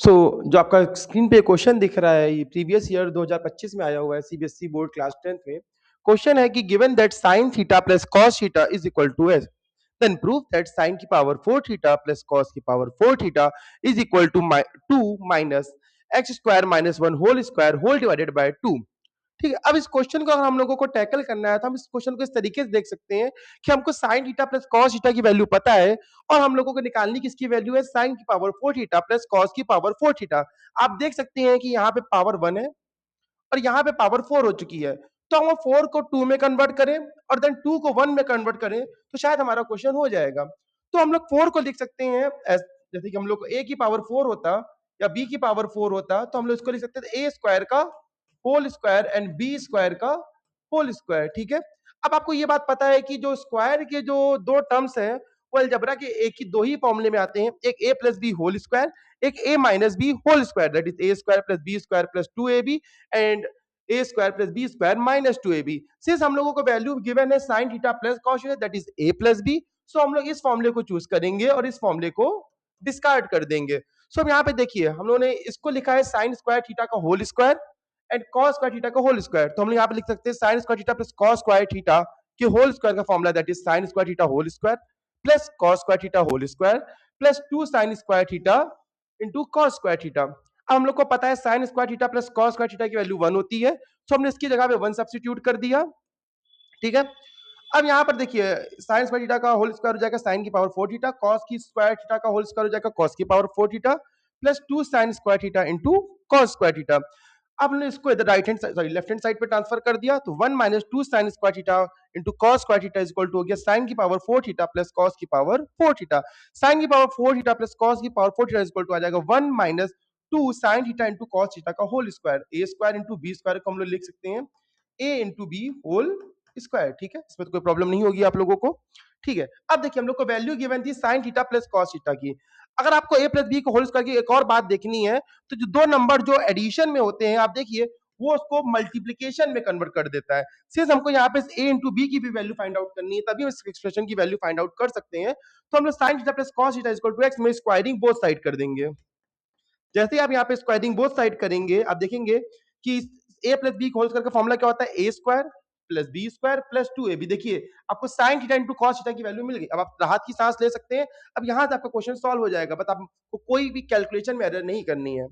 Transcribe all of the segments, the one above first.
जो आपका स्क्रीन पे क्वेश्चन दिख रहा है ये प्रीवियस ईयर 2025 में आया हुआ है सीबीएसई बोर्ड क्लास 10th में। क्वेश्चन है कि given that sin theta plus cos theta is equal to s, then prove that sin की पावर 4 थीटा प्लस cos की power 4 theta is equal to 2 minus x square minus 1 whole square whole divided by 2। ठीक है, अब इस question को अगर हम लोगों को टैकल करना है तो हम इस क्वेश्चन को इस तरीके से देख सकते हैं कि हमको sin theta plus cos theta की वैल्यू पता है और हम लोगों को निकालनी किसकी वैल्यू है, sin की पावर 4 थीटा प्लस cos की पावर 4 थीटा। आप देख सकते हैं कि यहाँ पे पावर 1 है और यहाँ पे पावर 4 हो चुकी है, तो हम 4 को 2 में कन्वर्ट करें और देन 2 को 1 में कन्वर्ट करें तो शायद हमारा क्वेश्चन हो जाएगा। तो हम लोग 4 को लिख सकते हैं जैसे कि हम लोग को a की पावर 4 होता या b की पावर 4 होता तो हम लोग इसको लिख सकते थे a स्क्वायर का whole square and b square का होल स्क्वायर। ठीक है, अब आपको ये बात पता है कि जो स्क्वायर के जो दो टर्म्स हैं वो अलजेब्रा के एक ही दो ही फॉर्मूले में आते हैं, एक a plus b whole square, एक a minus b whole square, that is a square plus b square plus 2ab and a square plus b square minus 2ab। Since हम लोगों को वैल्यू गिवन है sin theta plus cos theta that is a plus b, so हम लोग इस फॉर्मूले को choose करेंगे और इस फॉर्मूले को डिस्कार्ड कर देंगे। सो अब यहाँ पे देखिए हम लोगों ने इसको लिखा है sin स्क्वायर थीटा का whole square and cos square theta का होल स्क्वायर, तो हम लोग यहाँ पे लिख सकते हैं sin square theta plus cos square theta के होल स्क्वायर का formula that is sin square theta whole square plus cos square theta whole square plus 2 sin square theta into cos square theta. अब हम लोग को पता है sin square theta plus cos square theta की value 1 होती है, तो हमने इसकी जगह पे 1 सब्स्टिट्यूट कर दिया। ठीक है, अब यहाँ पर देखिए sin स्क्वायर थीटा का होल स्क्वायर हो जाएगा sin की पावर 4 थीटा, cos की स्क्वायर थीटा का होल स्क्वायर हो जाएगा cos की power 4 theta plus 2 sin square theta into cos square theta. अब हमने इसको इधर right hand sorry left hand side पे ट्रांसफर कर दिया तो 1 minus 2 sin square theta into cos square theta is equal to हो गया sin की पावर 4 थीटा प्लस cos की पावर 4 थीटा। sin की पावर 4 थीटा प्लस cos की power 4 theta is equal to आ जाएगा 1 minus 2 sin theta into cos theta का whole square, a square into b square को हम लोग लिख सकते हैं a इंटू बी होल स्क्वायर। ठीक है, इसमें तो कोई प्रॉब्लम नहीं होगी आप लोगों को। ठीक है, अब देखिए हम लोग को वैल्यू गिवन थी sin theta plus cos theta की। अगर आपको a प्लस बी को होल स्क्वायर की एक और बात देखनी है तो जो दो नंबर जो एडिशन में होते हैं आप देखिए वो उसको मल्टीप्लीकेशन में कन्वर्ट कर देता है। सिंस हमको यहाँ पे a इंटू बी की भी वैल्यू फाइंड आउट करनी है तभी हम इस एक्सप्रेशन की वैल्यू फाइंड आउट कर सकते हैं, तो हम लोग sin theta plus cos theta equal to x में स्क्वायरिंग बोथ साइड कर देंगे। जैसे ही आप यहाँ पे स्क्वायरिंग बोथ साइड करेंगे आप देखेंगे कि a plus b whole square का फॉर्मूला क्या होता है, a square plus b square plus 2ab। देखिए आपको sin theta into cos theta की वैल्यू मिल गई, अब आप राहत की सांस ले सकते हैं। अब यहाँ से आपका क्वेश्चन सॉल्व हो जाएगा, बट आपको कोई भी कैलकुलेशन में एरर नहीं करनी है।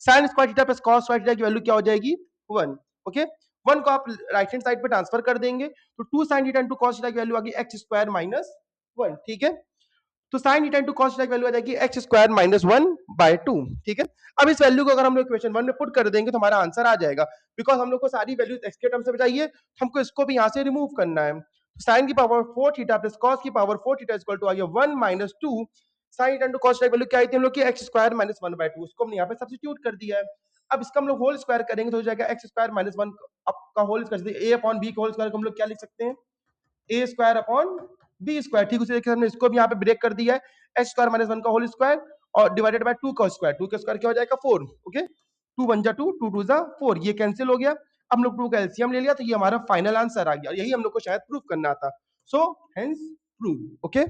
sin square theta plus cos square theta की वैल्यू क्या हो जाएगी 1। ओके, 1 को आप राइट हैंड साइड पे ट्रांसफर कर देंगे तो 2 sin theta into cos theta की वैल्यू आ गई x स्क्वायर माइनस 1। ठीक है, तो sin theta into cos theta की वैल्यू आ जाएगी x स्क्वायर माइनस 1 बाय 2। ठीक है, अब इस वैल्यू को अगर हम लोग इक्वेशन 1 में पुट कर देंगे तो हमारा आंसर आ जाएगा, बिकॉज हम लोग को सारी वैल्यू x के टर्म से चाहिए, हमको इसको भी यहाँ से रिमूव करना है। sin की पावर 4 थीटा प्लस cos की पावर 4 थीटा इक्वल टू आ गया 1 minus 2 sin theta into cos theta की वैल्यू क्या आई थी हम लोग की x स्क्वायर माइनस 1 बाय 2, उसको हमने यहाँ पे सब्स्टिट्यूट कर दिया है। अब इसका हम लोग होल स्क्वायर करेंगे तो हो जाएगा x स्क्वायर माइनस 1 का whole square, a upon b का होल स्क्वायर को हम लोग क्या लिख सकते हैं, a square upon b square. ठीक उसी तरीके से हमने इसको भी यहाँ पे ब्रेक कर दिया है, एक्स स्क्वायर माइनस 1 का होल स्क्वायर और डिवाइडेड बाय 2 का स्क्वायर, 2 का स्क्वायर क्या हो जाएगा 4। ओके, 2 1 जा 2, 2 2 जा 4, ये कैंसिल हो गया। हम लोग 2 का एलसीएम ले लिया तो ये हमारा फाइनल आंसर आ गया, यही हम लोग को शायद प्रूफ करना था। So hence prove. ओके।